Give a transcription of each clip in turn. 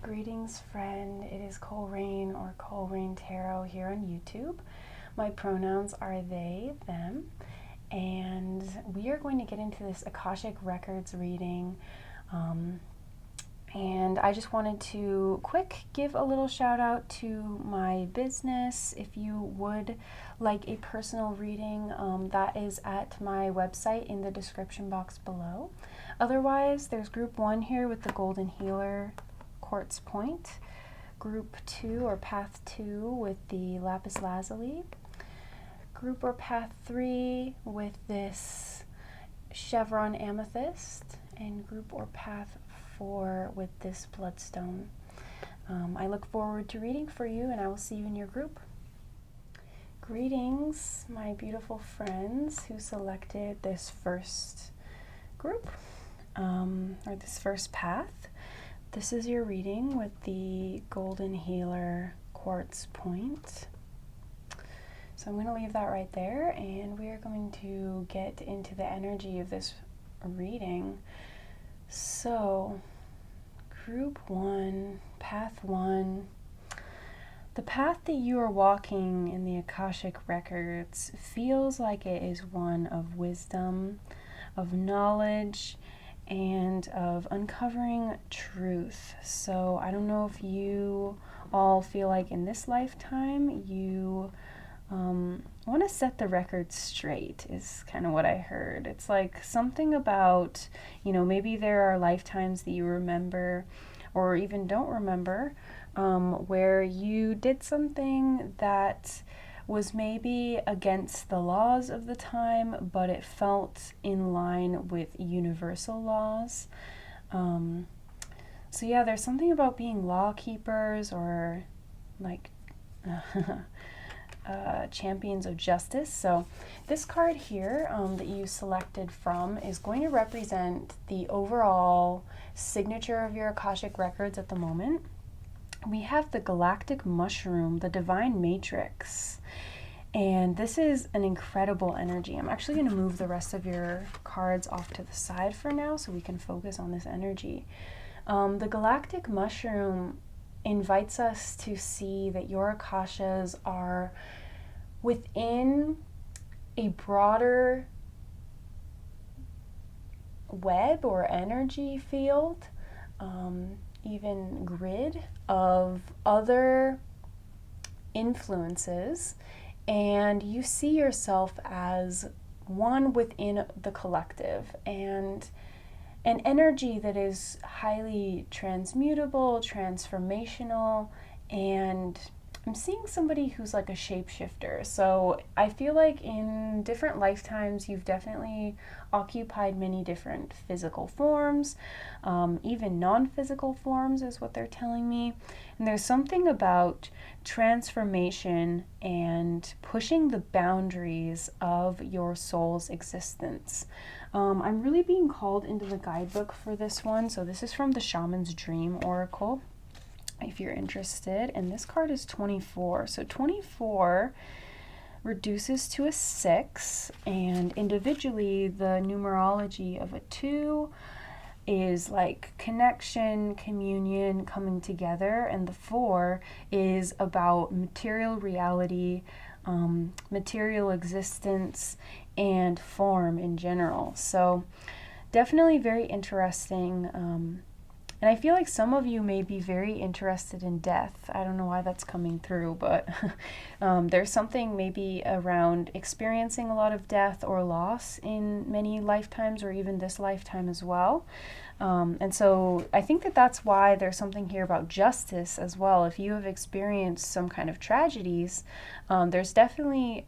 Greetings, friend. It is Coleraine or Coleraine Tarot here on YouTube. My pronouns are they, them, and we are going to get into this Akashic Records reading. And I just wanted to give a little shout out to my business. If you would like a personal reading, that is at my website in the description box below. Otherwise, there's group 1 here with the Golden Healer Quartz Point, group 2 or path 2 with the Lapis Lazuli, group or path 3 with this Chevron Amethyst, and group or path 4 with this Bloodstone. I look forward to reading for you, and I will see you in your group. Greetings, my beautiful friends who selected this first group, or this first path. This is your reading with the Golden Healer Quartz Point. So I'm going to leave that right there, and we are going to get into the energy of this reading. So, group 1, path 1. The path that you are walking in the Akashic Records feels like it is one of wisdom, of knowledge, and of uncovering truth. So I don't know if you all feel like in this lifetime you want to set the record straight, is kind of what I heard. It's like something about, maybe there are lifetimes that you remember or even don't remember where you did something that was maybe against the laws of the time, but it felt in line with universal laws. So yeah, there's something about being law keepers or like champions of justice. So this card here that you selected from is going to represent the overall signature of your Akashic Records at the moment. We have the galactic mushroom, the divine matrix, and this is an incredible energy. I'm actually going to move the rest of your cards off to the side for now so we can focus on this energy. The galactic mushroom invites us to see that your akashas are within a broader web or energy field, even grid of other influences, and you see yourself as one within the collective, and an energy that is highly transmutable, transformational, and I'm seeing somebody who's like a shapeshifter. So I feel like in different lifetimes you've definitely occupied many different physical forms, even non-physical forms is what they're telling me. And there's something about transformation and pushing the boundaries of your soul's existence. I'm really being called into the guidebook for this one. So this is from the Shaman's Dream Oracle, if you're interested. And this card is 24. So 24 reduces to a 6, and individually the numerology of a 2 is like connection, communion, coming together, and the 4 is about material reality, material existence, and form in general. So definitely very interesting. And I feel like some of you may be very interested in death. I don't know why that's coming through, but there's something maybe around experiencing a lot of death or loss in many lifetimes, or even this lifetime as well. And so I think that that's why there's something here about justice as well. If you have experienced some kind of tragedies, there's definitely,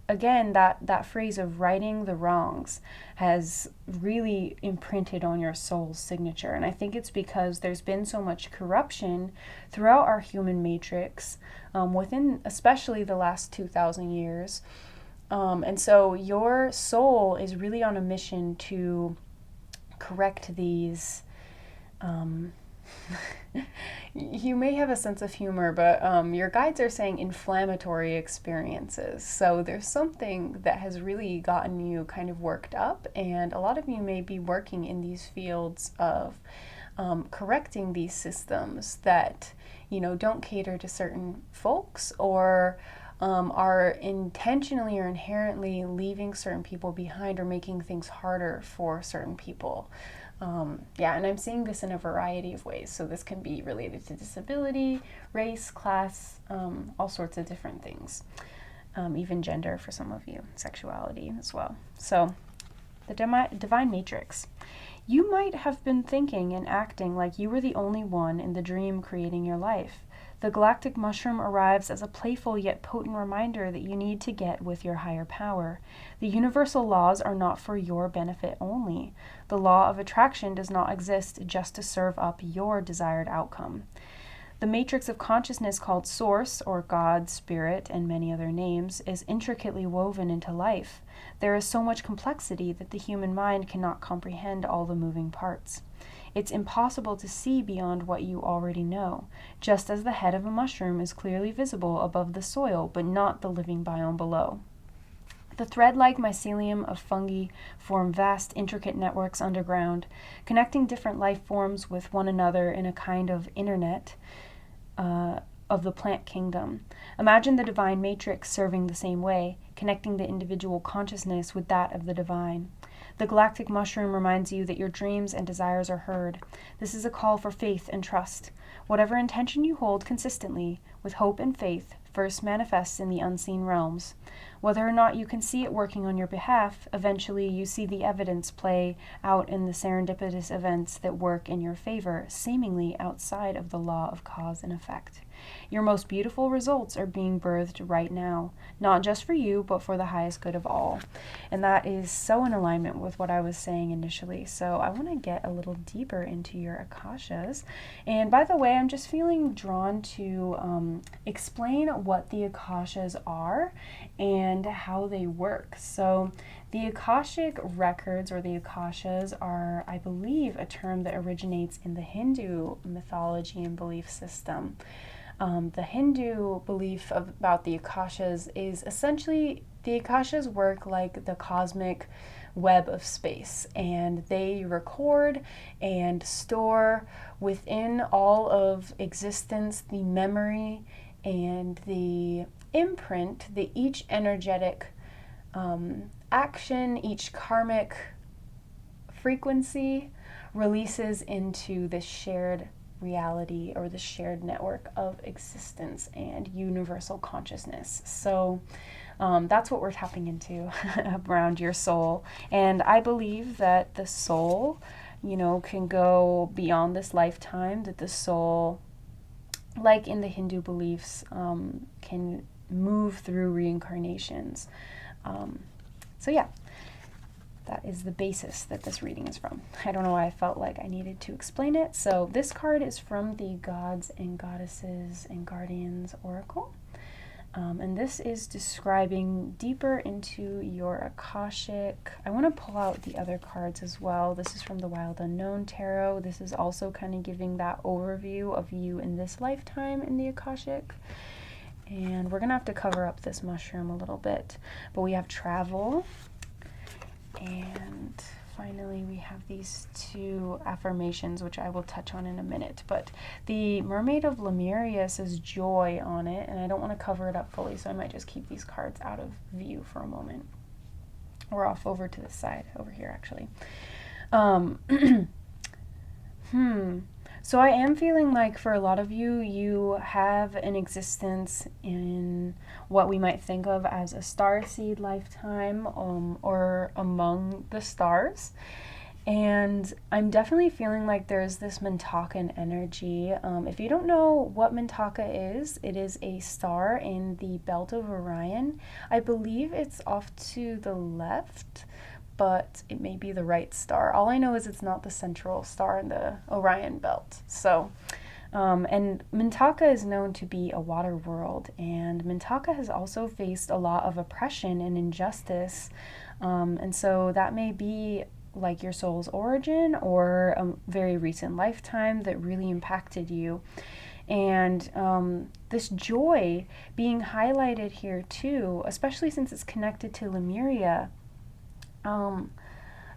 again, that phrase of righting the wrongs has really imprinted on your soul's signature. And I think it's because there's been so much corruption throughout our human matrix, within especially the last 2,000 years. And so your soul is really on a mission to correct these. You may have a sense of humor, but your guides are saying inflammatory experiences. So there's something that has really gotten you kind of worked up, and a lot of you may be working in these fields of correcting these systems that, don't cater to certain folks, or are intentionally or inherently leaving certain people behind or making things harder for certain people. And I'm seeing this in a variety of ways. So this can be related to disability, race, class, all sorts of different things. Even gender for some of you, sexuality as well. So the divine matrix. You might have been thinking and acting like you were the only one in the dream creating your life. The galactic mushroom arrives as a playful yet potent reminder that you need to get with your higher power. The universal laws are not for your benefit only. The law of attraction does not exist just to serve up your desired outcome. The matrix of consciousness called Source, or God, Spirit, and many other names, is intricately woven into life. There is so much complexity that the human mind cannot comprehend all the moving parts. It's impossible to see beyond what you already know, just as the head of a mushroom is clearly visible above the soil, but not the living biome below. The thread-like mycelium of fungi form vast, intricate networks underground, connecting different life forms with one another in a kind of internet of the plant kingdom. Imagine the divine matrix serving the same way, connecting the individual consciousness with that of the divine. The galactic mushroom reminds you that your dreams and desires are heard. This is a call for faith and trust. Whatever intention you hold consistently, with hope and faith, first manifests in the unseen realms. Whether or not you can see it working on your behalf, eventually you see the evidence play out in the serendipitous events that work in your favor, seemingly outside of the law of cause and effect. Your most beautiful results are being birthed right now, not just for you, but for the highest good of all. And that is so in alignment with what I was saying initially. So I want to get a little deeper into your Akashas. And by the way, I'm just feeling drawn to explain what the Akashas are and how they work. So the Akashic records, or the Akashas, are, I believe, a term that originates in the Hindu mythology and belief system. The Hindu belief about the Akashas is essentially the Akashas work like the cosmic web of space, and they record and store within all of existence the memory and the imprint that each energetic action, each karmic frequency releases into this shared reality, or the shared network of existence and universal consciousness. So that's what we're tapping into around your soul. And I believe that the soul, can go beyond this lifetime, that the soul, like in the Hindu beliefs, can move through reincarnations. That is the basis that this reading is from. I don't know why I felt like I needed to explain it. So this card is from the Gods and Goddesses and Guardians Oracle. And this is describing deeper into your Akashic. I want to pull out the other cards as well. This is from the Wild Unknown Tarot. This is also kind of giving that overview of you in this lifetime in the Akashic. And we're going to have to cover up this mushroom a little bit. But we have travel. And finally, we have these two affirmations, which I will touch on in a minute. But the Mermaid of Lemuria says joy on it, and I don't want to cover it up fully, so I might just keep these cards out of view for a moment. We're off over to this side, over here, actually. So I am feeling like for a lot of you, you have an existence in what we might think of as a starseed lifetime, or among the stars. And I'm definitely feeling like there's this Mintakan energy. If you don't know what Mintaka is, it is a star in the belt of Orion. I believe it's off to the left, but it may be the right star. All I know is it's not the central star in the Orion belt. So, and Mintaka is known to be a water world, and Mintaka has also faced a lot of oppression and injustice, and so that may be like your soul's origin or a very recent lifetime that really impacted you. And this joy being highlighted here too, especially since it's connected to Lemuria,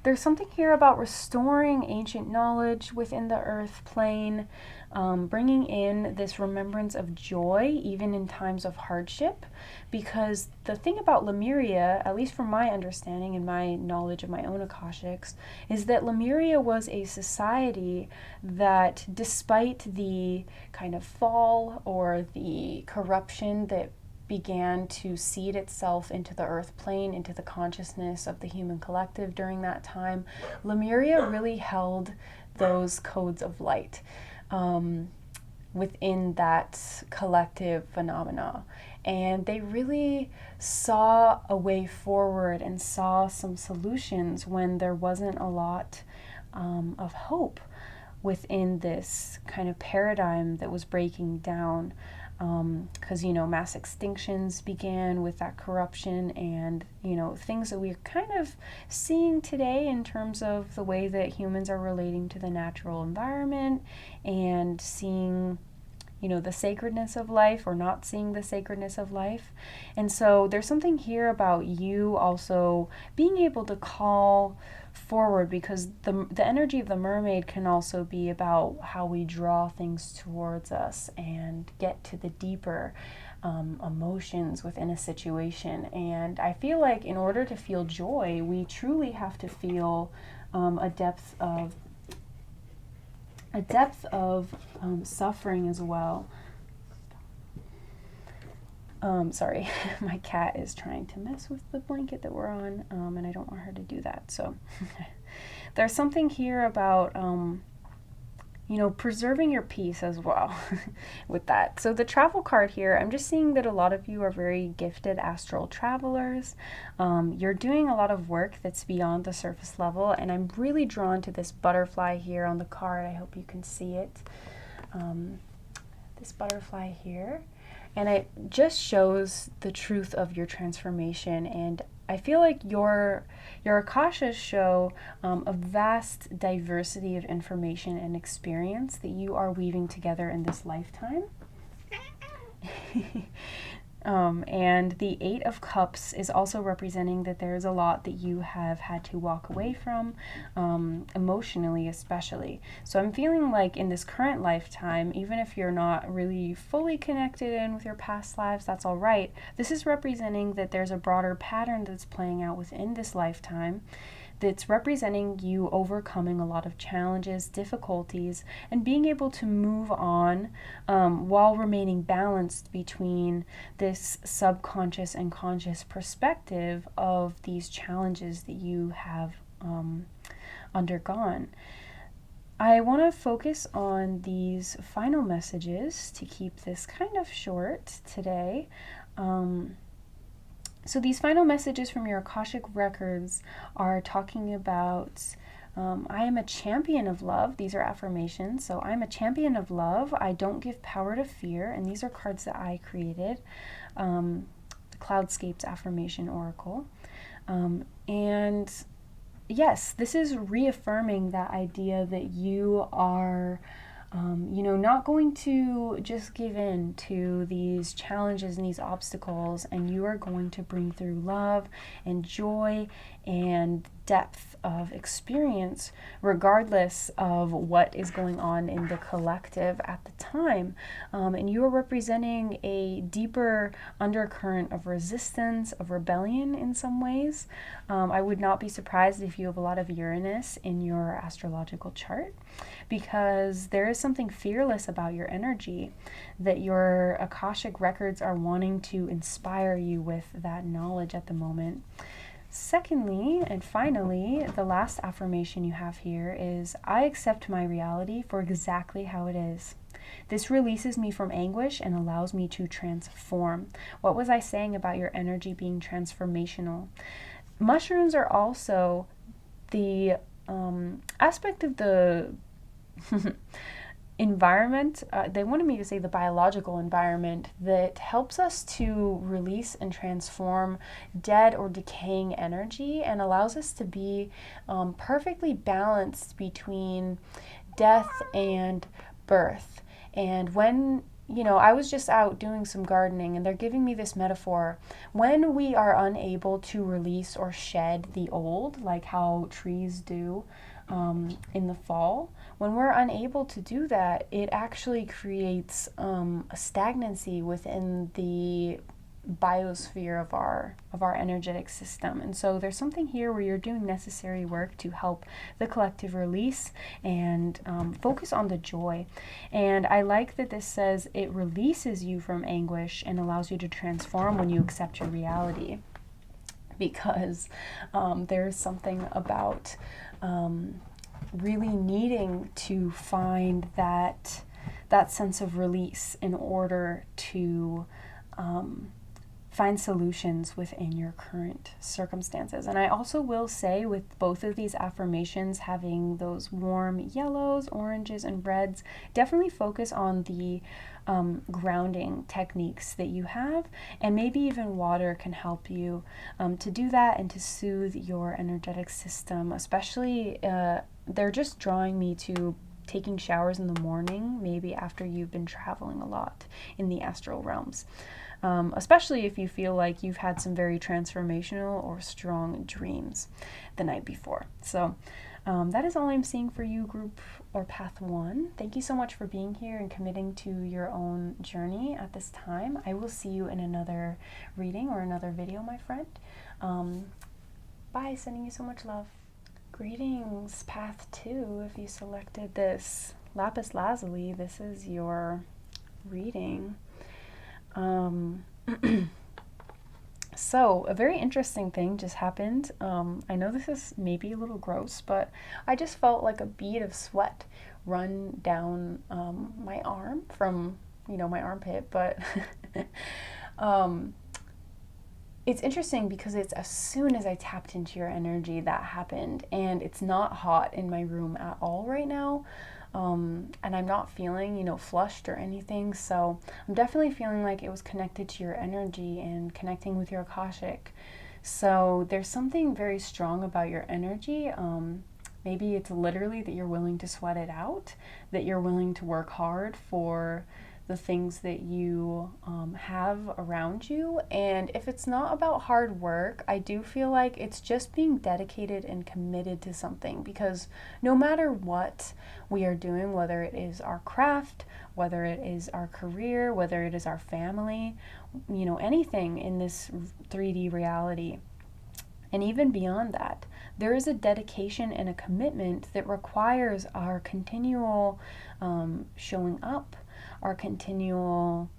There's something here about restoring ancient knowledge within the earth plane, bringing in this remembrance of joy even in times of hardship. Because the thing about Lemuria, at least from my understanding and my knowledge of my own Akashics, is that Lemuria was a society that, despite the kind of fall or the corruption that began to seed itself into the earth plane, into the consciousness of the human collective during that time, Lemuria really held those codes of light within that collective phenomena. And they really saw a way forward and saw some solutions when there wasn't a lot of hope within this kind of paradigm that was breaking down. Because, mass extinctions began with that corruption and, things that we're kind of seeing today in terms of the way that humans are relating to the natural environment and seeing, the sacredness of life or not seeing the sacredness of life. And so there's something here about you also being able to call forward, because the energy of the mermaid can also be about how we draw things towards us and get to the deeper emotions within a situation. And I feel like in order to feel joy, we truly have to feel a depth of suffering as well. Sorry, my cat is trying to mess with the blanket that we're on, and I don't want her to do that. So there's something here about, preserving your peace as well with that. So the travel card here, I'm just seeing that a lot of you are very gifted astral travelers. You're doing a lot of work that's beyond the surface level, and I'm really drawn to this butterfly here on the card. I hope you can see it. This butterfly here. And it just shows the truth of your transformation. And I feel like your Akashas show a vast diversity of information and experience that you are weaving together in this lifetime. And the Eight of Cups is also representing that there is a lot that you have had to walk away from, emotionally especially. So I'm feeling like in this current lifetime, even if you're not really fully connected in with your past lives, that's all right. This is representing that there's a broader pattern that's playing out within this lifetime, that's representing you overcoming a lot of challenges, difficulties, and being able to move on while remaining balanced between this subconscious and conscious perspective of these challenges that you have undergone. I want to focus on these final messages to keep this kind of short today. So these final messages from your Akashic records are talking about, I am a champion of love. These are affirmations. So I'm a champion of love. I don't give power to fear. And these are cards that I created. The Cloudscapes Affirmation Oracle. And yes, this is reaffirming that idea that you are not going to just give in to these challenges and these obstacles, and you are going to bring through love and joy and depth of experience regardless of what is going on in the collective at the time. And you are representing a deeper undercurrent of resistance, of rebellion in some ways. I would not be surprised if you have a lot of Uranus in your astrological chart, because there is something fearless about your energy that your Akashic records are wanting to inspire you with that knowledge at the moment. Secondly, and finally, the last affirmation you have here is, I accept my reality for exactly how it is. This releases me from anguish and allows me to transform. What was I saying about your energy being transformational? Mushrooms are also the aspect of the environment, they wanted me to say the biological environment, that helps us to release and transform dead or decaying energy and allows us to be perfectly balanced between death and birth. And when I was just out doing some gardening and they're giving me this metaphor. When we are unable to release or shed the old, like how trees do in the fall, when we're unable to do that, it actually creates a stagnancy within the biosphere of our energetic system. And so there's something here where you're doing necessary work to help the collective release and focus on the joy. And I like that this says it releases you from anguish and allows you to transform when you accept your reality, because there's something about really needing to find that sense of release in order to find solutions within your current circumstances. And I also will say, with both of these affirmations having those warm yellows, oranges, and reds, definitely focus on the grounding techniques that you have, and maybe even water can help you to do that and to soothe your energetic system. Especially, they're just drawing me to taking showers in the morning, maybe after you've been traveling a lot in the astral realms. Especially if you feel like you've had some very transformational or strong dreams the night before. So that is all I'm seeing for you, group or path 1. Thank you so much for being here and committing to your own journey at this time. I will see you in another reading or another video, my friend. Bye, sending you so much love. Greetings, path 2. If you selected this lapis lazuli, this is your reading. So a very interesting thing just happened. I know this is maybe a little gross, but I just felt like a bead of sweat run down my arm from, my armpit. But it's interesting because it's as soon as I tapped into your energy that happened, and it's not hot in my room at all right now. And I'm not feeling, flushed or anything. So I'm definitely feeling like it was connected to your energy and connecting with your Akashic. So there's something very strong about your energy. Maybe it's literally that you're willing to sweat it out, that you're willing to work hard for the things that you have around you. And if it's not about hard work, I do feel like it's just being dedicated and committed to something, because no matter what we are doing, whether it is our craft, whether it is our career, whether it is our family, anything in this 3D reality, and even beyond that, there is a dedication and a commitment that requires our continual showing up, our continual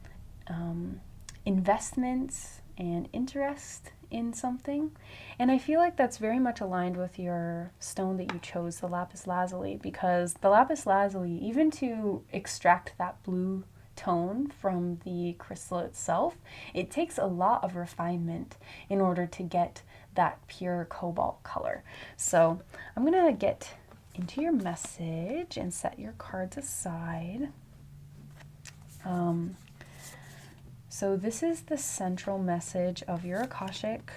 investments and interest in something. And I feel like that's very much aligned with your stone that you chose, the lapis lazuli, because the lapis lazuli, even to extract that blue tone from the crystal itself, it takes a lot of refinement in order to get that pure cobalt color. So I'm gonna get into your message and set your cards aside. So this is the central message of your Akashic,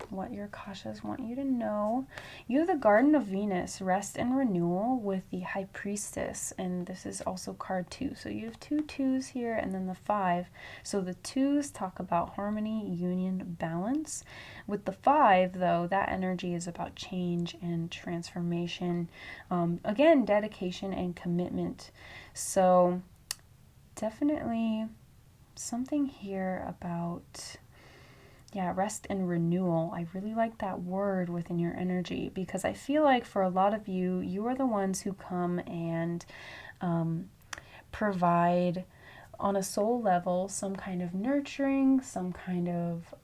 what your Akashas want you to know. You have the Garden of Venus, rest and renewal, with the High Priestess, and this is also card 2. So you have 2 2s here and then the 5. So the 2s talk about harmony, union, balance. With the 5, though, that energy is about change and transformation. Again, dedication and commitment. So definitely something here about, rest and renewal. I really like that word within your energy, because I feel like for a lot of you, you are the ones who come and provide on a soul level some kind of nurturing, some kind of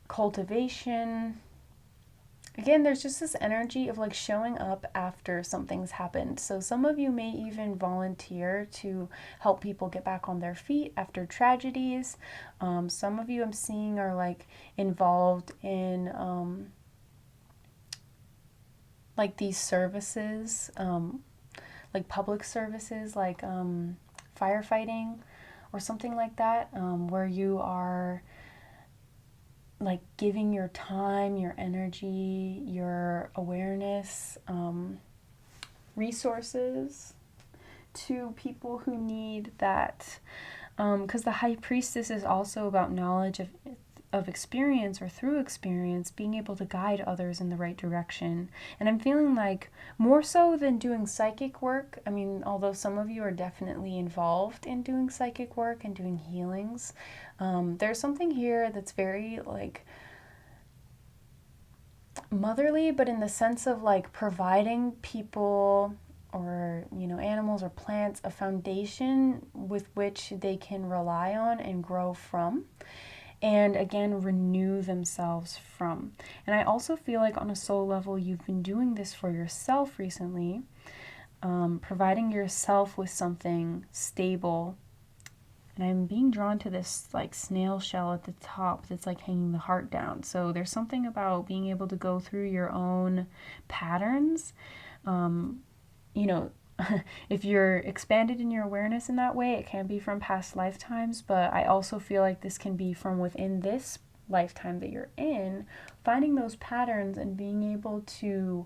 cultivation. Again, there's just this energy of like showing up after something's happened. So some of you may even volunteer to help people get back on their feet after tragedies. Some of you I'm seeing are like involved in like these services, like public services, like firefighting or something like that, where you are like giving your time, your energy, your awareness, resources to people who need that. Because the High Priestess is also about knowledge of experience, or through experience, being able to guide others in the right direction. And I'm feeling like more so than doing psychic work, I mean, although some of you are definitely involved in doing psychic work and doing healings, there's something here that's very like motherly, but in the sense of like providing people, or animals or plants, a foundation with which they can rely on and grow from, and again renew themselves from. And I also feel like on a soul level you've been doing this for yourself recently, providing yourself with something stable. And I'm being drawn to this like snail shell at the top that's like hanging the heart down. So there's something about being able to go through your own patterns. If you're expanded in your awareness in that way, it can be from past lifetimes, but I also feel like this can be from within this lifetime that you're in, finding those patterns and being able to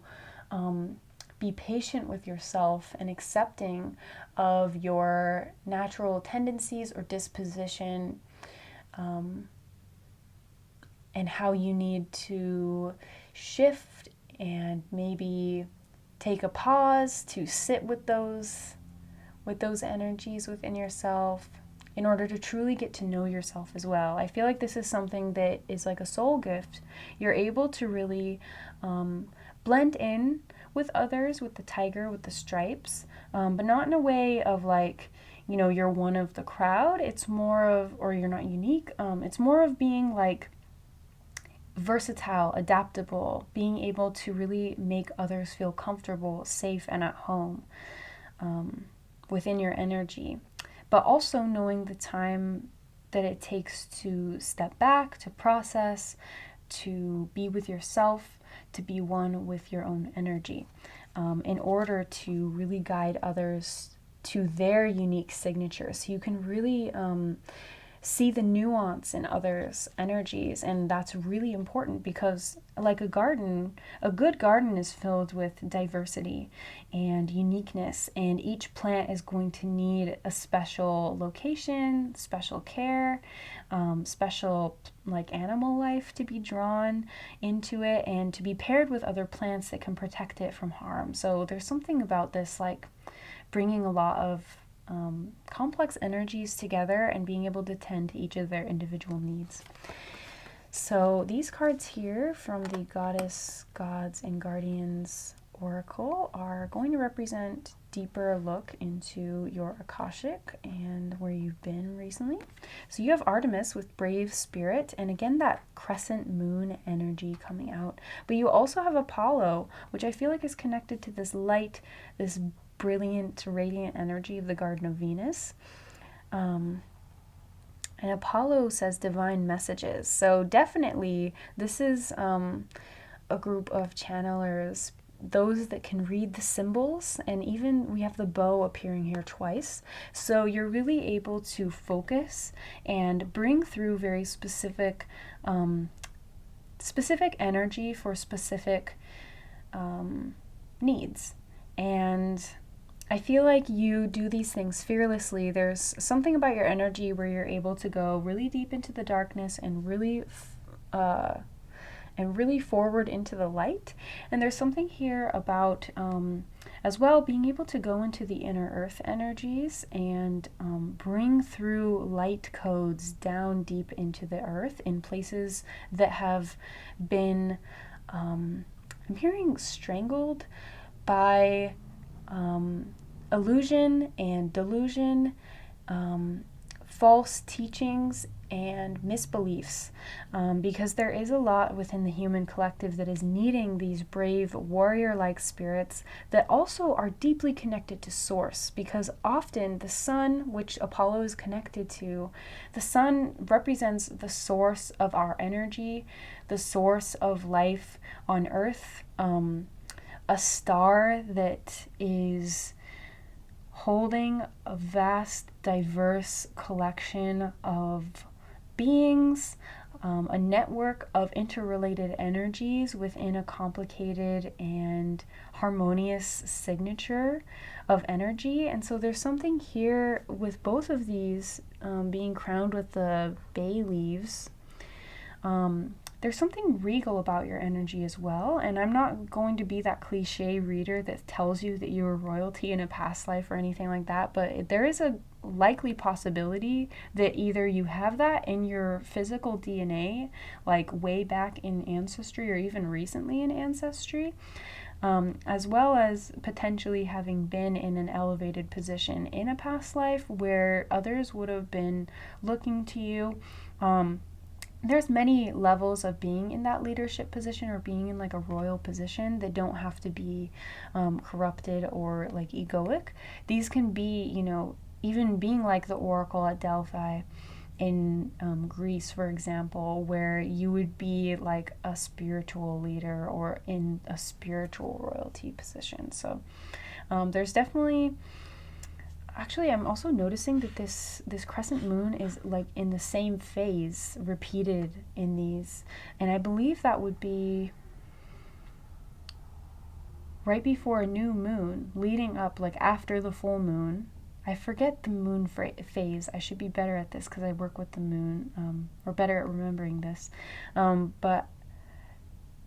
be patient with yourself and accepting of your natural tendencies or disposition, and how you need to shift and maybe take a pause to sit with those energies within yourself in order to truly get to know yourself as well. I feel like this is something that is like a soul gift. You're able to really blend in with others, with the tiger, with the stripes, but not in a way of like, you're one of the crowd. It's more of, or you're not unique. It's more of being like versatile, adaptable, being able to really make others feel comfortable, safe, and at home within your energy. But also knowing the time that it takes to step back, to process, to be with yourself, to be one with your own energy, in order to really guide others to their unique signature. So you can really see the nuance in others' energies, and that's really important because, like a garden, a good garden is filled with diversity and uniqueness, and each plant is going to need a special location, special care, special like animal life to be drawn into it, and to be paired with other plants that can protect it from harm. So there's something about this like bringing a lot of complex energies together and being able to tend to each of their individual needs. So these cards here from the Goddess, Gods, and Guardians Oracle are going to represent deeper look into your Akashic and where you've been recently. So you have Artemis with brave spirit, and again that crescent moon energy coming out. But you also have Apollo, which I feel like is connected to this light, this brilliant, radiant energy of the Garden of Venus. And Apollo says divine messages. So definitely this is a group of channelers, those that can read the symbols, and even we have the bow appearing here twice. So you're really able to focus and bring through very specific energy for specific needs. And I feel like you do these things fearlessly. There's something about your energy where you're able to go really deep into the darkness and really forward into the light. And there's something here about as well being able to go into the inner earth energies and bring through light codes down deep into the earth in places that have been I'm hearing strangled by illusion and delusion, false teachings and misbeliefs, because there is a lot within the human collective that is needing these brave warrior-like spirits that also are deeply connected to source, because often the sun, which Apollo is connected to, the sun represents the source of our energy, the source of life on earth, a star that is holding a vast, diverse collection of beings, a network of interrelated energies within a complicated and harmonious signature of energy. And so there's something here with both of these being crowned with the bay leaves. There's something regal about your energy as well. And I'm not going to be that cliche reader that tells you that you were royalty in a past life or anything like that, but there is a likely possibility that either you have that in your physical DNA, like way back in ancestry or even recently in ancestry, as well as potentially having been in an elevated position in a past life where others would have been looking to you. There's many levels of being in that leadership position or being in like a royal position that don't have to be corrupted or like egoic. These can be, you know, even being like the oracle at Delphi in Greece, for example, where you would be like a spiritual leader or in a spiritual royalty position. So there's definitely... Actually, I'm also noticing that this crescent moon is like in the same phase repeated in these. And I believe that would be right before a new moon, leading up like after the full moon. I forget the moon phase. I should be better at this because I work with the moon, or better at remembering this. But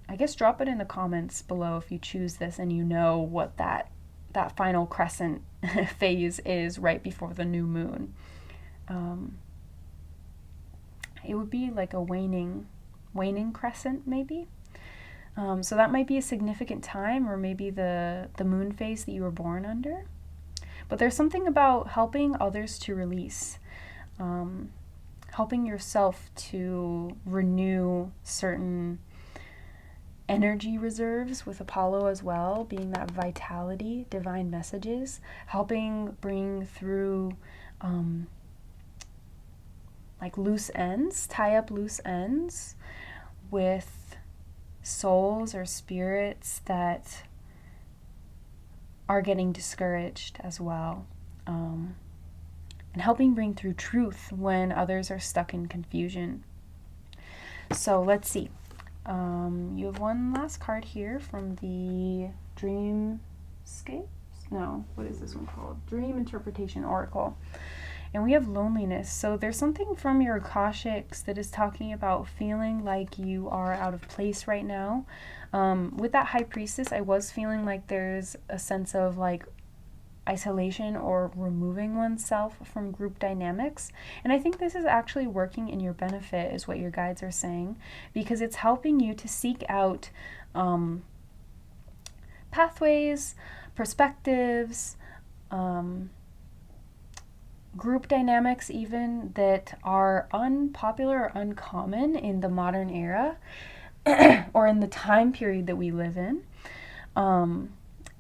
I guess drop it in the comments below if you choose this and you know what that final crescent phase is right before the new moon. It would be like a waning crescent, maybe. So that might be a significant time, or maybe the moon phase that you were born under. But there's something about helping others to release, helping yourself to renew certain energy reserves with Apollo as well, being that vitality, divine messages, helping bring through like loose ends, tie up loose ends with souls or spirits that are getting discouraged as well, and helping bring through truth when others are stuck in confusion. So let's see. You have one last card here from the Dreamscapes? No, what is this one called? Dream Interpretation Oracle. And we have loneliness. So there's something from your Akashics that is talking about feeling like you are out of place right now. With that High Priestess, I was feeling like there's a sense of like isolation or removing oneself from group dynamics. And I think this is actually working in your benefit, is what your guides are saying, because it's helping you to seek out pathways, perspectives, group dynamics even that are unpopular or uncommon in the modern era or in the time period that we live in.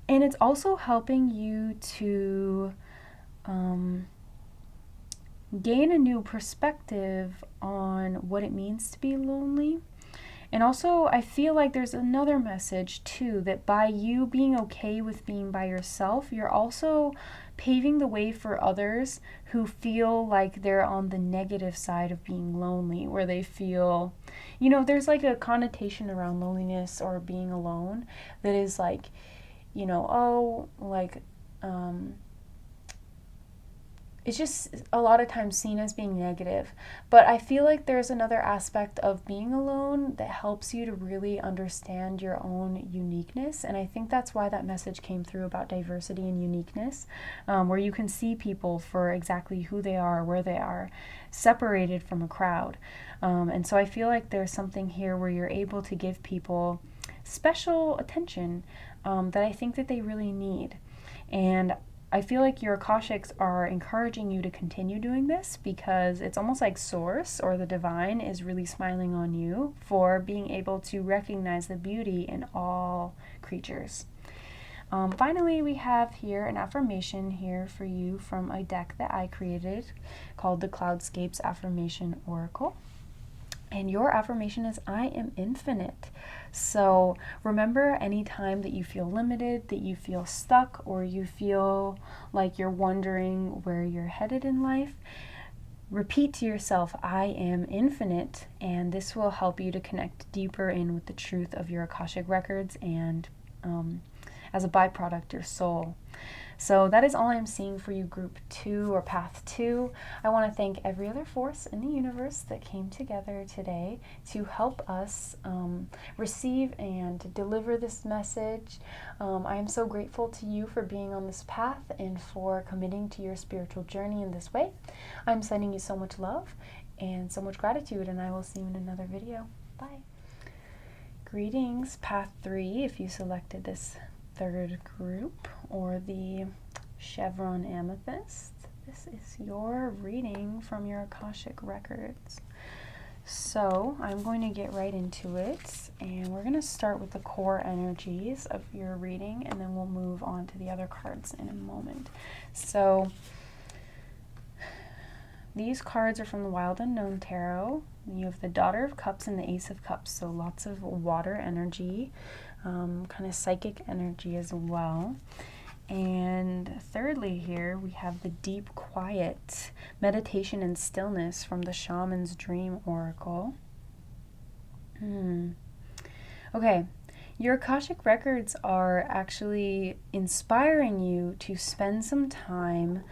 And it's also helping you to gain a new perspective on what it means to be lonely. And also, I feel like there's another message too, that by you being okay with being by yourself, you're also paving the way for others who feel like they're on the negative side of being lonely, where they feel, you know, there's like a connotation around loneliness or being alone that is like, you know, oh, like, it's just a lot of times seen as being negative. But I feel like there's another aspect of being alone that helps you to really understand your own uniqueness. And I think that's why that message came through about diversity and uniqueness, where you can see people for exactly who they are, where they are, separated from a crowd. And so I feel like there's something here where you're able to give people special attention that I think that they really need. And I feel like your Akashics are encouraging you to continue doing this, because it's almost like Source or the Divine is really smiling on you for being able to recognize the beauty in all creatures. Finally, we have here an affirmation here for you from a deck that I created called the Cloudscapes Affirmation Oracle. And your affirmation is, I am infinite. So remember, anytime that you feel limited, that you feel stuck, or you feel like you're wondering where you're headed in life, repeat to yourself, I am infinite, and this will help you to connect deeper in with the truth of your Akashic records and, as a byproduct, your soul. So that is all I'm seeing for you, group 2 or path 2. I want to thank every other force in the universe that came together today to help us receive and deliver this message. I am so grateful to you for being on this path and for committing to your spiritual journey in this way. I'm sending you so much love and so much gratitude, and I will see you in another video. Bye. Greetings, path 3, if you selected this third group, or the chevron amethyst. This is your reading from your Akashic records. So I'm going to get right into it, and we're going to start with the core energies of your reading, and then we'll move on to the other cards in a moment. So these cards are from the Wild Unknown Tarot. You have the Daughter of Cups and the Ace of Cups, so lots of water energy, kind of psychic energy as well. And thirdly here, we have the Deep Quiet, Meditation and Stillness from the Shaman's Dream Oracle. Okay, your Akashic records are actually inspiring you to spend some time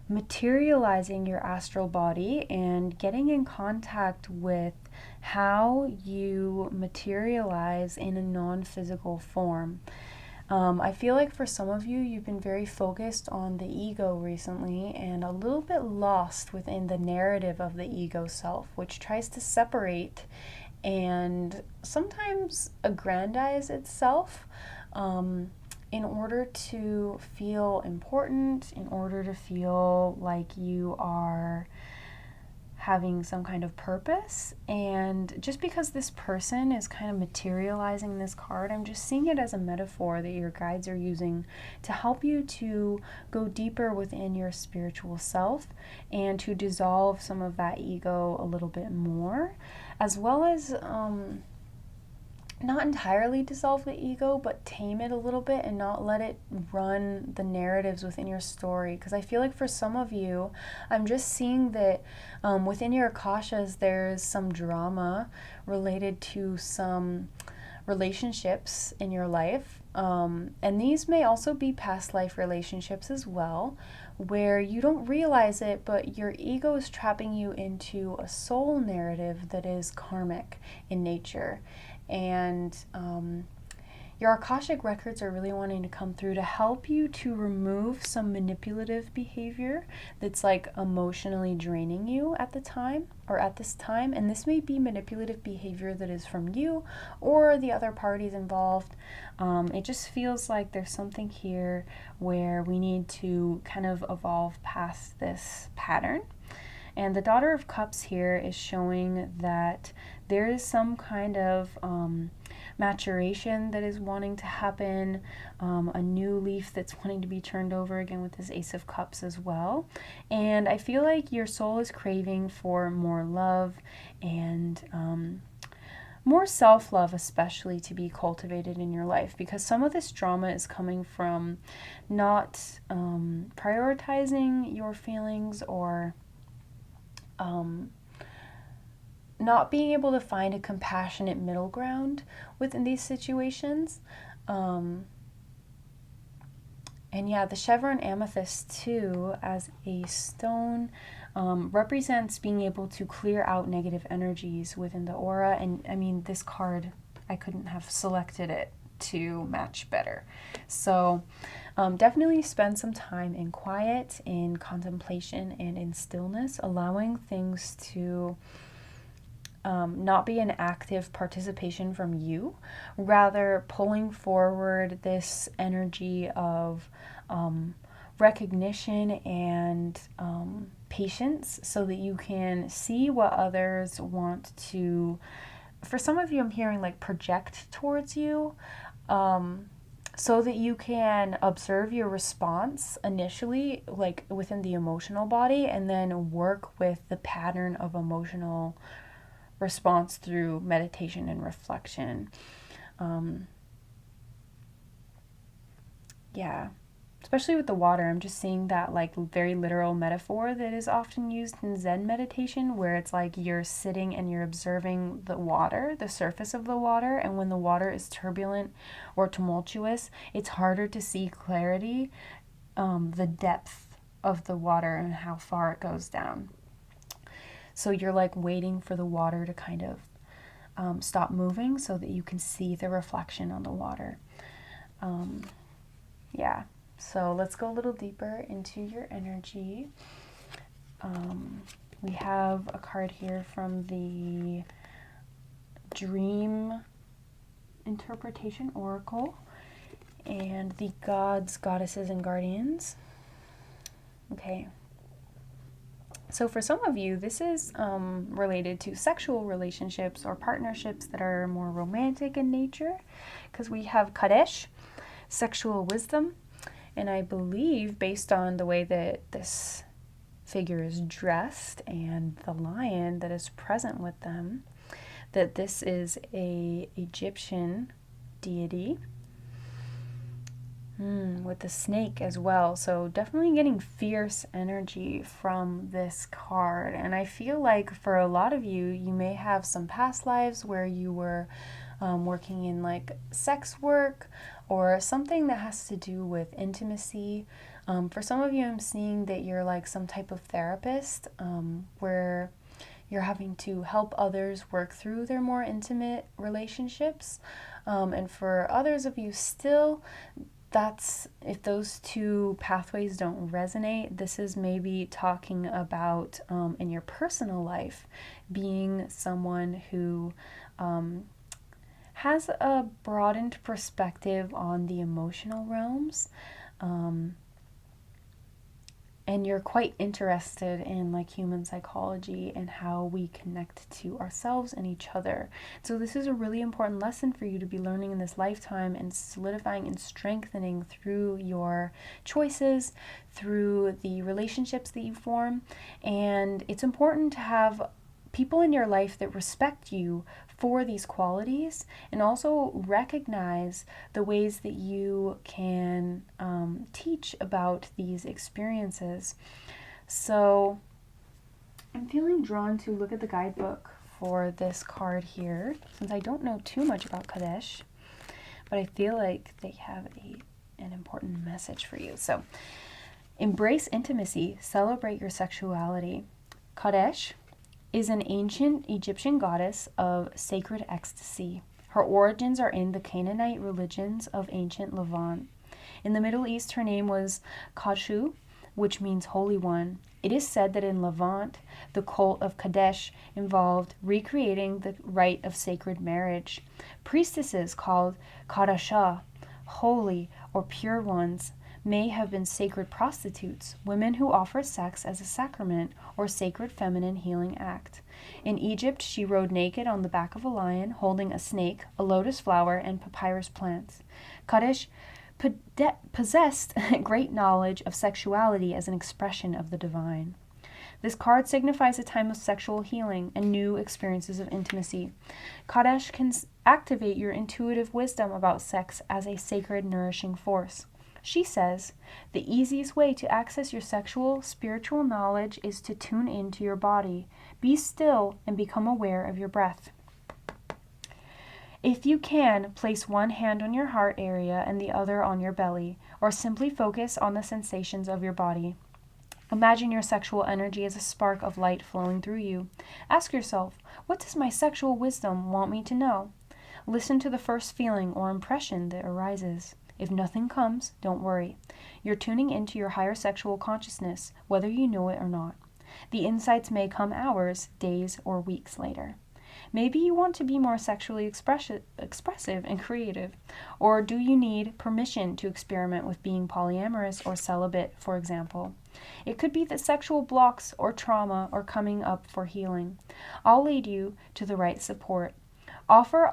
materializing your astral body and getting in contact with how you materialize in a non-physical form. I feel like for some of you, you've been very focused on the ego recently and a little bit lost within the narrative of the ego self, which tries to separate and sometimes aggrandize itself in order to feel important, in order to feel like you are having some kind of purpose. And just because this person is kind of materializing this card, I'm just seeing it as a metaphor that your guides are using to help you to go deeper within your spiritual self and to dissolve some of that ego a little bit more, as well as not entirely dissolve the ego, but tame it a little bit and not let it run the narratives within your story. Because I feel like for some of you, I'm just seeing that within your Akashas, there's some drama related to some relationships in your life. And these may also be past life relationships as well, where you don't realize it, but your ego is trapping you into a soul narrative that is karmic in nature. And your Akashic records are really wanting to come through to help you to remove some manipulative behavior that's like emotionally draining you at the time or at this time. And this may be manipulative behavior that is from you or the other parties involved. It just feels like there's something here where we need to kind of evolve past this pattern. And the Daughter of Cups here is showing that there is some kind of maturation that is wanting to happen, a new leaf that's wanting to be turned over, again with this Ace of Cups as well. And I feel like your soul is craving for more love and more self-love, especially, to be cultivated in your life, because some of this drama is coming from not prioritizing your feelings or not being able to find a compassionate middle ground within these situations. And yeah, the chevron amethyst too, as a stone, represents being able to clear out negative energies within the aura. And I mean, this card, I couldn't have selected it to match better. So definitely spend some time in quiet, in contemplation, and in stillness, allowing things to not be an active participation from you, rather pulling forward this energy of recognition and patience so that you can see what others want to, for some of you I'm hearing like project towards you, so that you can observe your response initially, like within the emotional body, and then work with the pattern of emotional response through meditation and reflection. Yeah. especially with the water, I'm just seeing that like very literal metaphor that is often used in Zen meditation, where it's like you're sitting and you're observing the water, the surface of the water, and when the water is turbulent or tumultuous, it's harder to see clarity, the depth of the water and how far it goes down. So you're like waiting for the water to kind of stop moving so that you can see the reflection on the water. Yeah. So let's go a little deeper into your energy. We have a card here from the Dream Interpretation Oracle and the Gods, Goddesses, and Guardians. Okay. So for some of you, this is related to sexual relationships or partnerships that are more romantic in nature, because we have Kadesh, sexual wisdom. And I believe, based on the way that this figure is dressed and the lion that is present with them, that this is a Egyptian deity with the snake as well. So definitely getting fierce energy from this card. And I feel like for a lot of you, you may have some past lives where you were working in like sex work or something that has to do with intimacy. For some of you, I'm seeing that you're like some type of therapist, where you're having to help others work through their more intimate relationships. And for others of you still, that's, if those two pathways don't resonate, this is maybe talking about in your personal life being someone who has a broadened perspective on the emotional realms, and you're quite interested in like human psychology and how we connect to ourselves and each other. So this is a really important lesson for you to be learning in this lifetime and solidifying and strengthening through your choices, through the relationships that you form. And it's important to have people in your life that respect you for these qualities and also recognize the ways that you can teach about these experiences. So I'm feeling drawn to look at the guidebook for this card here, since I don't know too much about Kadesh, but I feel like they have an important message for you. So embrace intimacy, celebrate your sexuality. Kadesh is an ancient Egyptian goddess of sacred ecstasy. Her origins are in the Canaanite religions of ancient Levant. In the Middle East, her name was Khashu, which means Holy One. It is said that in Levant, the cult of Kadesh involved recreating the rite of sacred marriage. Priestesses called Kadasha, holy or pure ones, may have been sacred prostitutes, women who offer sex as a sacrament or sacred feminine healing act. In Egypt, she rode naked on the back of a lion, holding a snake, a lotus flower, and papyrus plants. Kadesh possessed great knowledge of sexuality as an expression of the divine. This card signifies a time of sexual healing and new experiences of intimacy. Kadesh can activate your intuitive wisdom about sex as a sacred, nourishing force. She says, the easiest way to access your sexual, spiritual knowledge is to tune into your body. Be still and become aware of your breath. If you can, place one hand on your heart area and the other on your belly, or simply focus on the sensations of your body. Imagine your sexual energy as a spark of light flowing through you. Ask yourself, what does my sexual wisdom want me to know? Listen to the first feeling or impression that arises. If nothing comes, don't worry. You're tuning into your higher sexual consciousness, whether you know it or not. The insights may come hours, days, or weeks later. Maybe you want to be more sexually expressive and creative. Or do you need permission to experiment with being polyamorous or celibate, for example? It could be that sexual blocks or trauma are coming up for healing. I'll lead you to the right support. Offer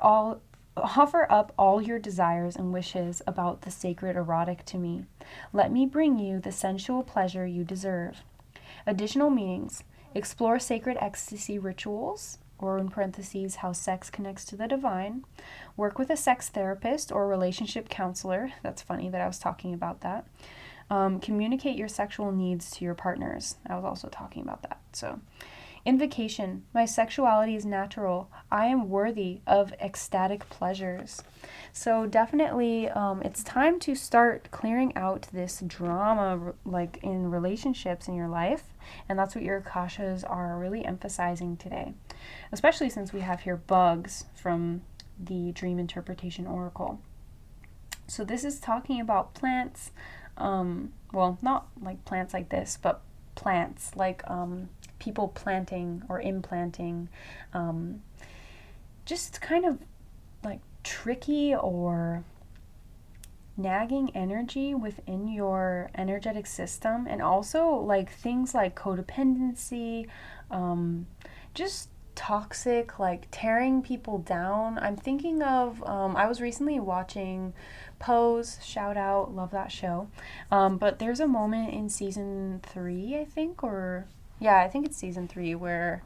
up all your desires and wishes about the sacred erotic to me. Let me bring you the sensual pleasure you deserve. Additional meanings. Explore sacred ecstasy rituals, or in parentheses, how sex connects to the divine. Work with a sex therapist or relationship counselor. That's funny that I was talking about that. Communicate your sexual needs to your partners. I was also talking about that. So, invocation. My sexuality is natural. I am worthy of ecstatic pleasures. So definitely, it's time to start clearing out this drama, like in relationships in your life, and that's what your akashas are really emphasizing today, especially since we have here bugs from the Dream Interpretation Oracle. So this is talking about plants, well, not like plants like this, but plants like people planting or implanting, just kind of like tricky or nagging energy within your energetic system, and also like things like codependency, just toxic, like tearing people down. I'm thinking of, I was recently watching Pose, shout out, love that show. But there's a moment in season 3, I think, or yeah, I think it's season 3, where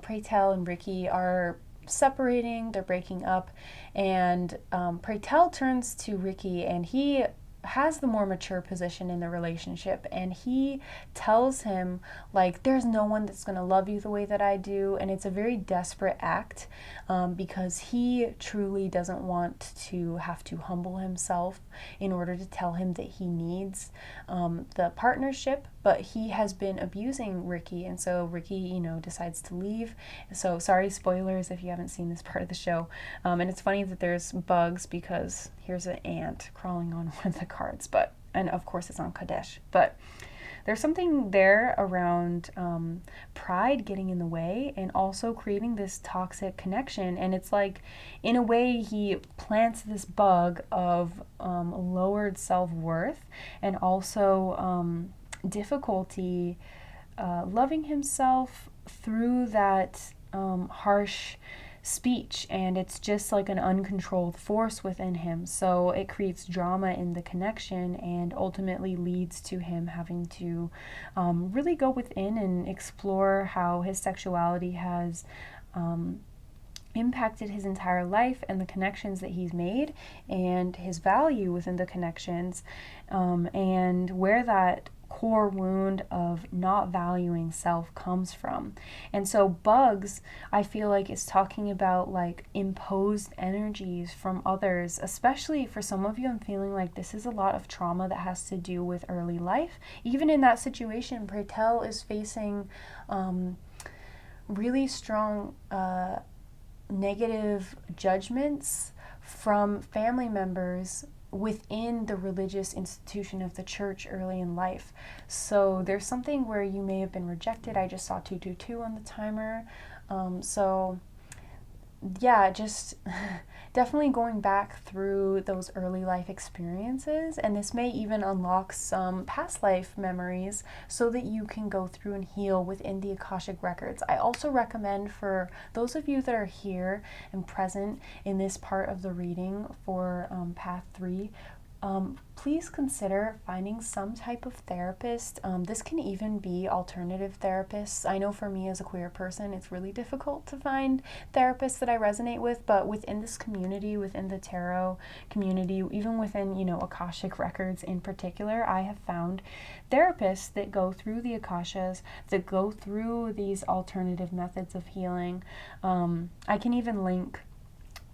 Pray Tell and Ricky are separating, they're breaking up, and Pray Tell turns to Ricky, and he has the more mature position in the relationship, and he tells him like, there's no one that's going to love you the way that I do. And it's a very desperate act, because he truly doesn't want to have to humble himself in order to tell him that he needs the partnership, but he has been abusing Ricky, and so Ricky, decides to leave. So sorry, spoilers if you haven't seen this part of the show. And it's funny that there's bugs, because here's an ant crawling on one of the cards, and of course it's on Kadesh, but there's something there around pride getting in the way, and also creating this toxic connection. And it's like, in a way, he plants this bug of lowered self-worth, and also difficulty loving himself through that harsh speech, and it's just like an uncontrolled force within him. So it creates drama in the connection, and ultimately leads to him having to really go within and explore how his sexuality has impacted his entire life, and the connections that he's made, and his value within the connections, and where that core wound of not valuing self comes from. And so bugs, I feel like, is talking about like imposed energies from others, especially for some of you. I'm feeling like this is a lot of trauma that has to do with early life. Even in that situation, Pray Tell is facing really strong negative judgments from family members within the religious institution of the church early in life. So there's something where you may have been rejected. I just saw 222 on the timer. So yeah, just definitely going back through those early life experiences, and this may even unlock some past life memories so that you can go through and heal within the Akashic records. I also recommend, for those of you that are here and present in this part of the reading for Path 3, please consider finding some type of therapist. This can even be alternative therapists. I know for me as a queer person, it's really difficult to find therapists that I resonate with, but within this community, within the tarot community, even within, Akashic records in particular, I have found therapists that go through the Akashas, that go through these alternative methods of healing. I can even link,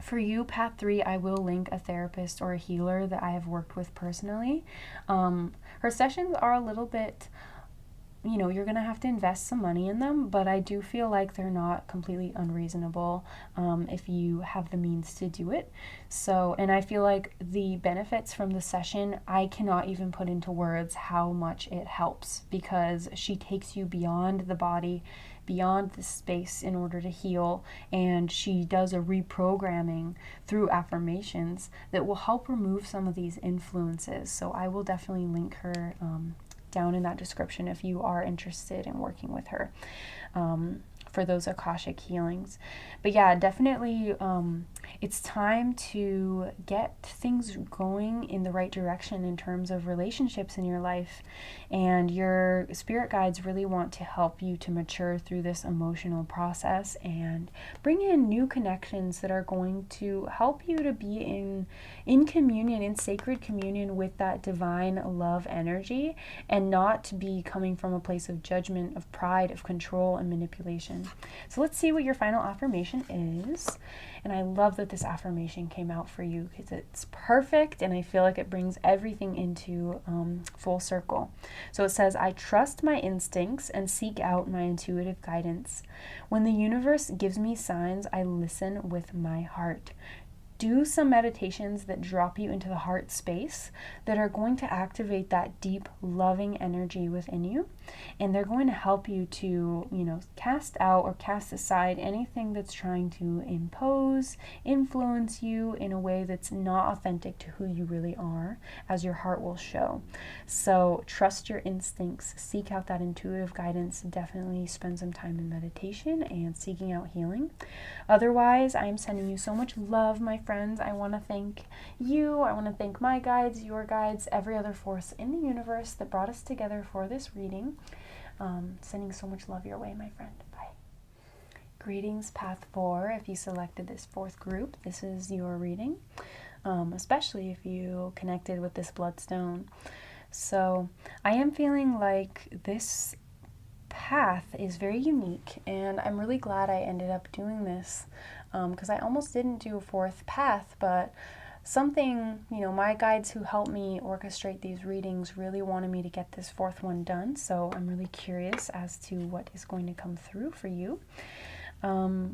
for you, Path 3, I will link a therapist or a healer that I have worked with personally. Her sessions are a little bit, you're going to have to invest some money in them, but I do feel like they're not completely unreasonable if you have the means to do it. So, and I feel like the benefits from the session, I cannot even put into words how much it helps, because she takes you beyond the body, beyond the space in order to heal, and she does a reprogramming through affirmations that will help remove some of these influences. So I will definitely link her down in that description if you are interested in working with her for those Akashic healings. But yeah, definitely It's time to get things going in the right direction in terms of relationships in your life. And your spirit guides really want to help you to mature through this emotional process and bring in new connections that are going to help you to be in communion, in sacred communion with that divine love energy, and not to be coming from a place of judgment, of pride, of control, and manipulation. So let's see what your final affirmation is. And I love that this affirmation came out for you because it's perfect, and I feel like it brings everything into full circle. So it says, I trust my instincts and seek out my intuitive guidance. When the universe gives me signs, I listen with my heart. Do some meditations that drop you into the heart space that are going to activate that deep, loving energy within you. And they're going to help you to, cast out or cast aside anything that's trying to impose, influence you in a way that's not authentic to who you really are, as your heart will show. So trust your instincts, seek out that intuitive guidance, definitely spend some time in meditation and seeking out healing. Otherwise, I'm sending you so much love, my friends. I want to thank you. I want to thank my guides, your guides, every other force in the universe that brought us together for this reading. Sending so much love your way, my friend. Bye. Greetings, Path 4. If you selected this fourth group, this is your reading, especially if you connected with this bloodstone. So I am feeling like this path is very unique, and I'm really glad I ended up doing this because I almost didn't do a fourth path, but something, my guides who helped me orchestrate these readings really wanted me to get this fourth one done, so I'm really curious as to what is going to come through for you.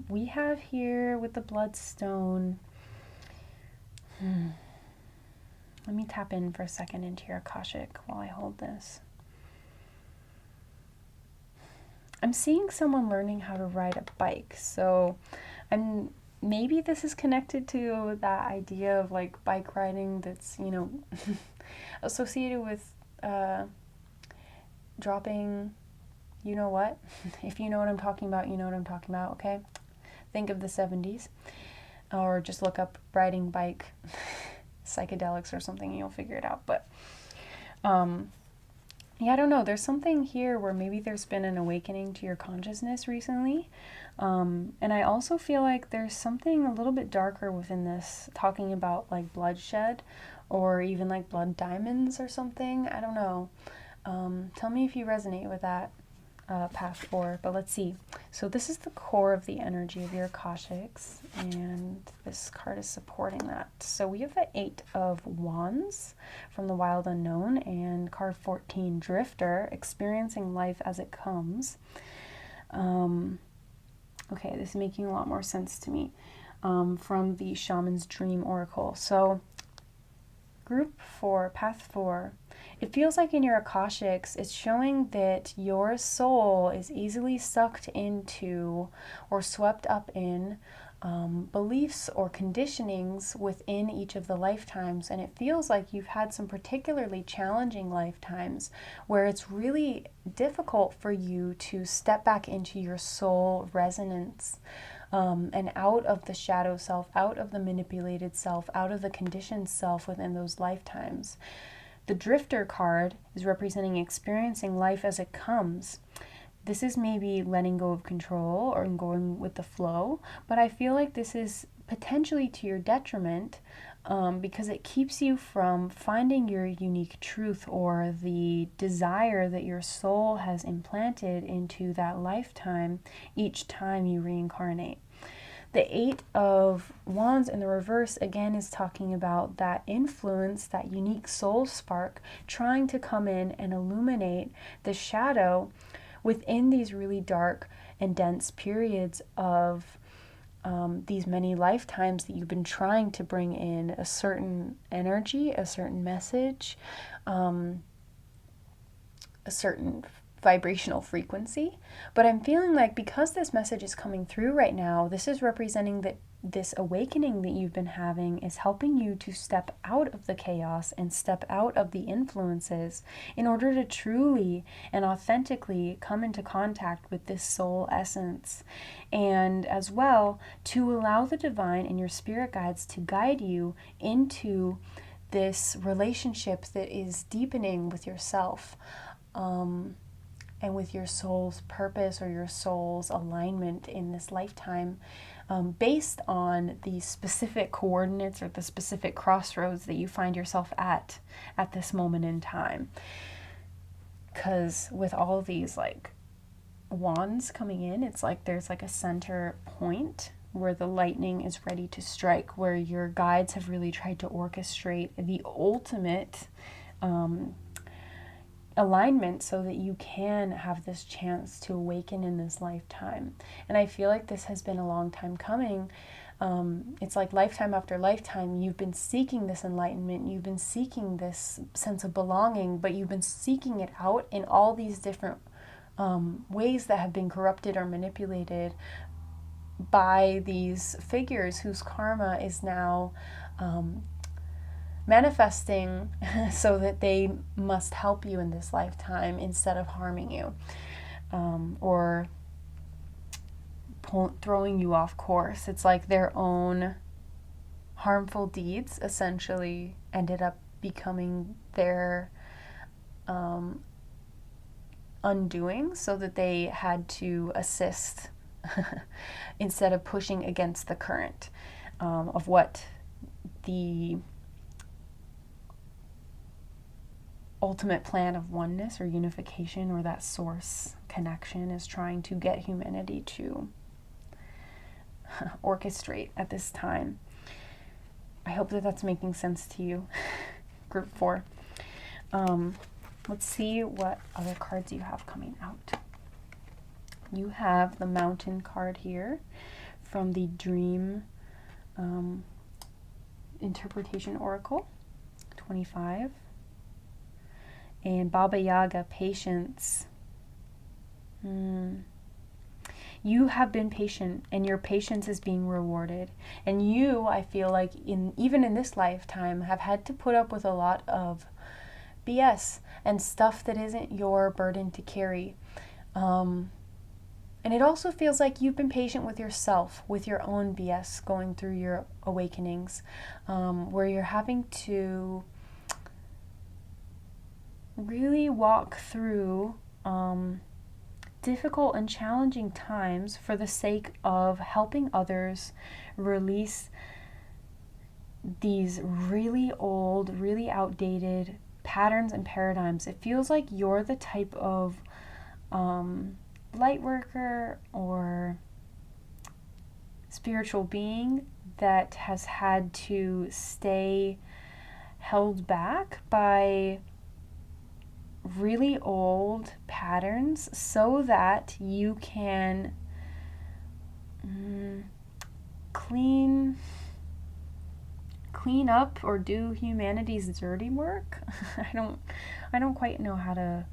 We have here with the bloodstone, let me tap in for a second into your Akashic while I hold this. I'm seeing someone learning how to ride a bike, so maybe this is connected to that idea of like bike riding that's, associated with dropping, you know what? If you know what I'm talking about, you know what I'm talking about, okay? Think of the 70s, or just look up riding bike psychedelics or something and you'll figure it out. But yeah, I don't know. There's something here where maybe there's been an awakening to your consciousness recently. And I also feel like there's something a little bit darker within this, talking about like bloodshed or even like blood diamonds or something. I don't know. Tell me if you resonate with that, Path 4. But let's see. So this is the core of the energy of your Akashics, and this card is supporting that. So we have the 8 of Wands from the Wild Unknown, and card 14, Drifter, experiencing life as it comes. Okay, this is making a lot more sense to me, from the Shaman's Dream Oracle. So group 4, Path 4, it feels like in your Akashics, it's showing that your soul is easily sucked into or swept up in beliefs or conditionings within each of the lifetimes. And it feels like you've had some particularly challenging lifetimes where it's really difficult for you to step back into your soul resonance. And out of the shadow self, out of the manipulated self, out of the conditioned self within those lifetimes. The Drifter card is representing experiencing life as it comes. This is maybe letting go of control or going with the flow, but I feel like this is potentially to your detriment, because it keeps you from finding your unique truth or the desire that your soul has implanted into that lifetime each time you reincarnate. The 8 of Wands in the reverse, again, is talking about that influence, that unique soul spark, trying to come in and illuminate the shadow within these really dark and dense periods of these many lifetimes that you've been trying to bring in a certain energy, a certain message, a certain vibrational frequency. But I'm feeling like because this message is coming through right now, this is representing that this awakening that you've been having is helping you to step out of the chaos and step out of the influences in order to truly and authentically come into contact with this soul essence. And as well, to allow the divine and your spirit guides to guide you into this relationship that is deepening with yourself. And with your soul's purpose or your soul's alignment in this lifetime, based on the specific coordinates or the specific crossroads that you find yourself at this moment in time. Because with all these like wands coming in, it's like there's like a center point where the lightning is ready to strike, where your guides have really tried to orchestrate the ultimate alignment so that you can have this chance to awaken in this lifetime. And I feel like this has been a long time coming. It's like lifetime after lifetime, you've been seeking this enlightenment, you've been seeking this sense of belonging, but you've been seeking it out in all these different ways that have been corrupted or manipulated by these figures whose karma is now manifesting so that they must help you in this lifetime instead of harming you, or throwing you off course. It's like their own harmful deeds essentially ended up becoming their undoing, so that they had to assist instead of pushing against the current of what the ultimate plan of oneness or unification or that source connection is trying to get humanity to orchestrate at this time. I hope that that's making sense to you. Group 4. Let's see what other cards you have coming out. You have the Mountain card here from the Dream Interpretation Oracle, 25. And Baba Yaga, Patience. You have been patient, and your patience is being rewarded. And you, I feel like, even in this lifetime, have had to put up with a lot of BS and stuff that isn't your burden to carry. And it also feels like you've been patient with yourself, with your own BS going through your awakenings, where you're having to really walk through difficult and challenging times for the sake of helping others release these really old, really outdated patterns and paradigms. It feels like you're the type of light worker or spiritual being that has had to stay held back by really old patterns so that you can clean up or do humanity's dirty work. I don't quite know how to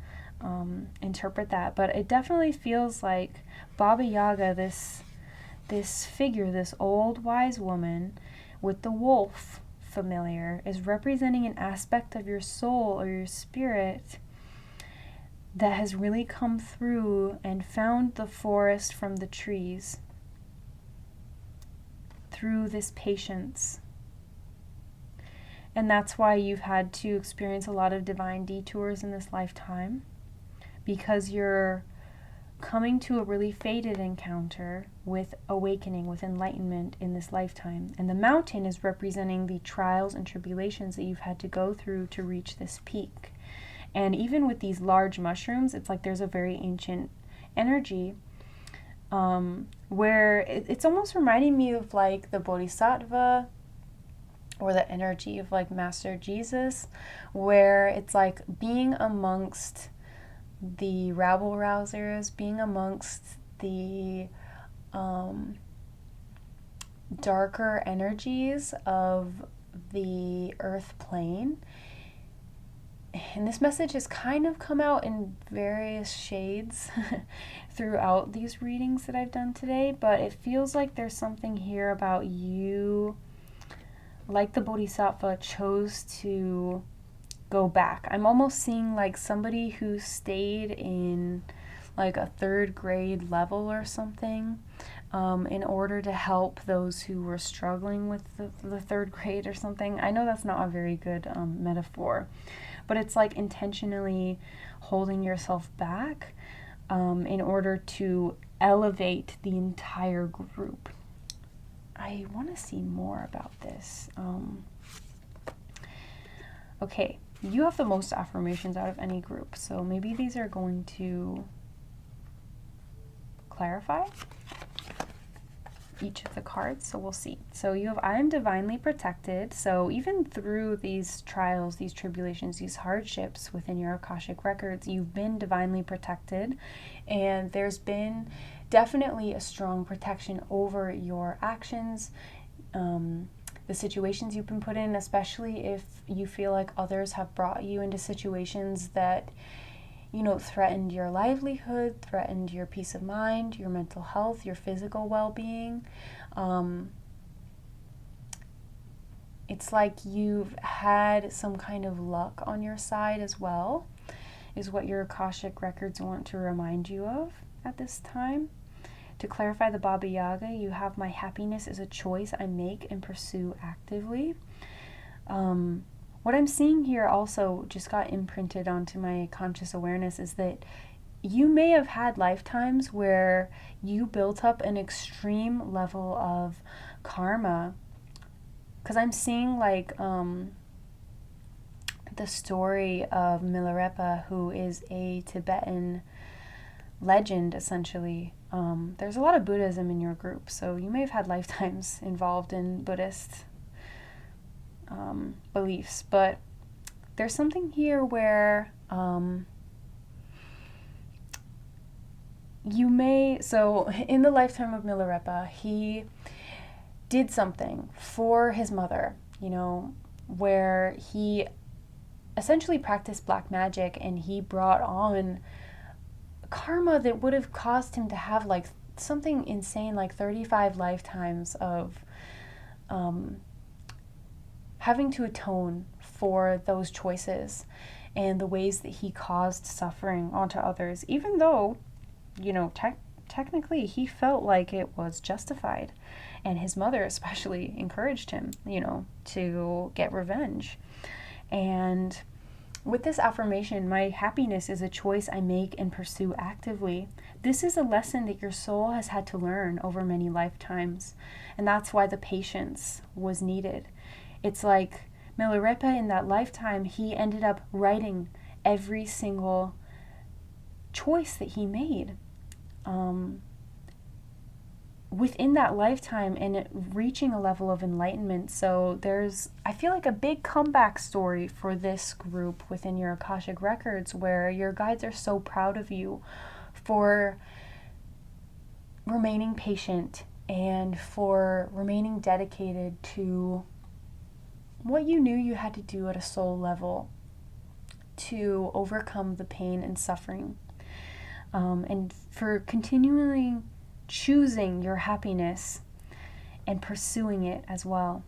interpret that, but it definitely feels like Baba Yaga, this figure, this old wise woman with the wolf familiar, is representing an aspect of your soul or your spirit that has really come through and found the forest from the trees through this patience. And that's why you've had to experience a lot of divine detours in this lifetime, because you're coming to a really fated encounter with awakening, with enlightenment in this lifetime. And the mountain is representing the trials and tribulations that you've had to go through to reach this peak. And even with these large mushrooms, it's like there's a very ancient energy where it's almost reminding me of like the Bodhisattva or the energy of like Master Jesus, where it's like being amongst the rabble rousers, being amongst the darker energies of the earth plane. And this message has kind of come out in various shades throughout these readings that I've done today, but it feels like there's something here about you, like the Bodhisattva, chose to go back. I'm almost seeing like somebody who stayed in like a third grade level or something, in order to help those who were struggling with the third grade or something. I know that's not a very good metaphor, but it's like intentionally holding yourself back in order to elevate the entire group. I want to see more about this. Okay, you have the most affirmations out of any group, so maybe these are going to clarify each of the cards, so we'll see. So you have, I am divinely protected. So even through these trials, these tribulations, these hardships within your Akashic records, you've been divinely protected, and there's been definitely a strong protection over your actions, the situations you've been put in, especially if you feel like others have brought you into situations that, you know, threatened your livelihood, threatened your peace of mind, your mental health, your physical well-being. It's like you've had some kind of luck on your side as well, is what your Akashic records want to remind you of at this time. To clarify the Baba Yaga, you have my happiness is a choice I make and pursue actively. What I'm seeing here also just got imprinted onto my conscious awareness is that you may have had lifetimes where you built up an extreme level of karma. Because I'm seeing like the story of Milarepa, who is a Tibetan legend, essentially. There's a lot of Buddhism in your group, so you may have had lifetimes involved in Buddhist beliefs, but there's something here where you may, so in the lifetime of Milarepa, he did something for his mother, you know, where he essentially practiced black magic, and he brought on karma that would have caused him to have like something insane, like 35 lifetimes of having to atone for those choices and the ways that he caused suffering onto others, even though, you know, technically he felt like it was justified, and his mother especially encouraged him, you know, to get revenge. And with this affirmation, my happiness is a choice I make and pursue actively. This is a lesson that your soul has had to learn over many lifetimes, and that's why the patience was needed. It's like Milarepa in that lifetime, he ended up writing every single choice that he made within that lifetime, and reaching a level of enlightenment. So there's, I feel like, a big comeback story for this group within your Akashic records, where your guides are so proud of you for remaining patient and for remaining dedicated to what you knew you had to do at a soul level to overcome the pain and suffering, and for continually choosing your happiness and pursuing it as well.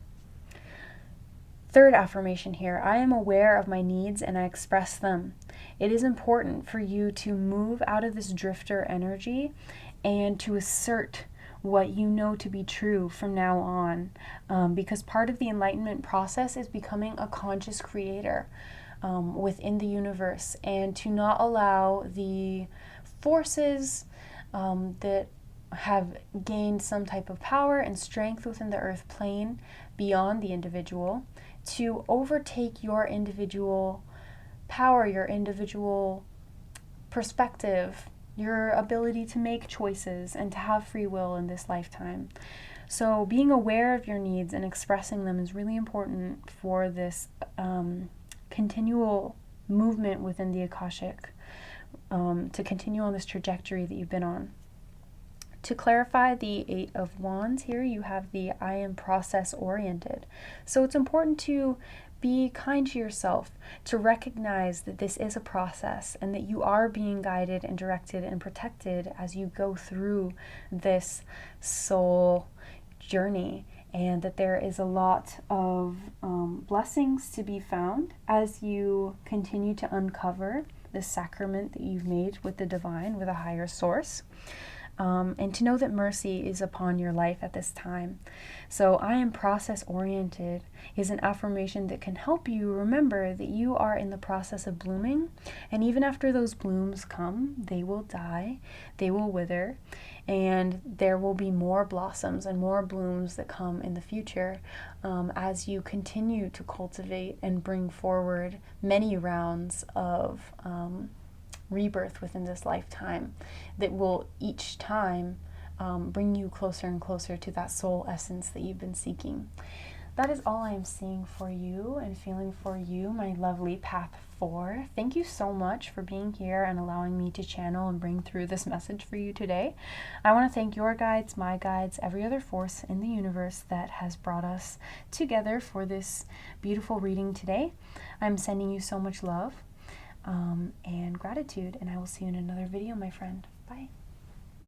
Third affirmation here, I am aware of my needs and I express them. It is important for you to move out of this drifter energy and to assert what you know to be true from now on, because part of the enlightenment process is becoming a conscious creator within the universe, and to not allow the forces that have gained some type of power and strength within the earth plane beyond the individual to overtake your individual power, your individual perspective, your ability to make choices and to have free will in this lifetime. So being aware of your needs and expressing them is really important for this continual movement within the Akashic, to continue on this trajectory that you've been on. To clarify the Eight of Wands here, you have the I am process oriented. So it's important to be kind to yourself, to recognize that this is a process and that you are being guided and directed and protected as you go through this soul journey, and that there is a lot of blessings to be found as you continue to uncover this sacrament that you've made with the divine, with a higher source. And to know that mercy is upon your life at this time. So I am process oriented is an affirmation that can help you remember that you are in the process of blooming, and even after those blooms come, they will die, they will wither, and there will be more blossoms and more blooms that come in the future as you continue to cultivate and bring forward many rounds of rebirth within this lifetime that will each time bring you closer and closer to that soul essence that you've been seeking. That is all I am seeing for you and feeling for you, my lovely Path 4. Thank you so much for being here and allowing me to channel and bring through this message for you today. I want to thank your guides, my guides, every other force in the universe that has brought us together for this beautiful reading today. I'm sending you so much love and gratitude, and I will see you in another video, my friend. Bye.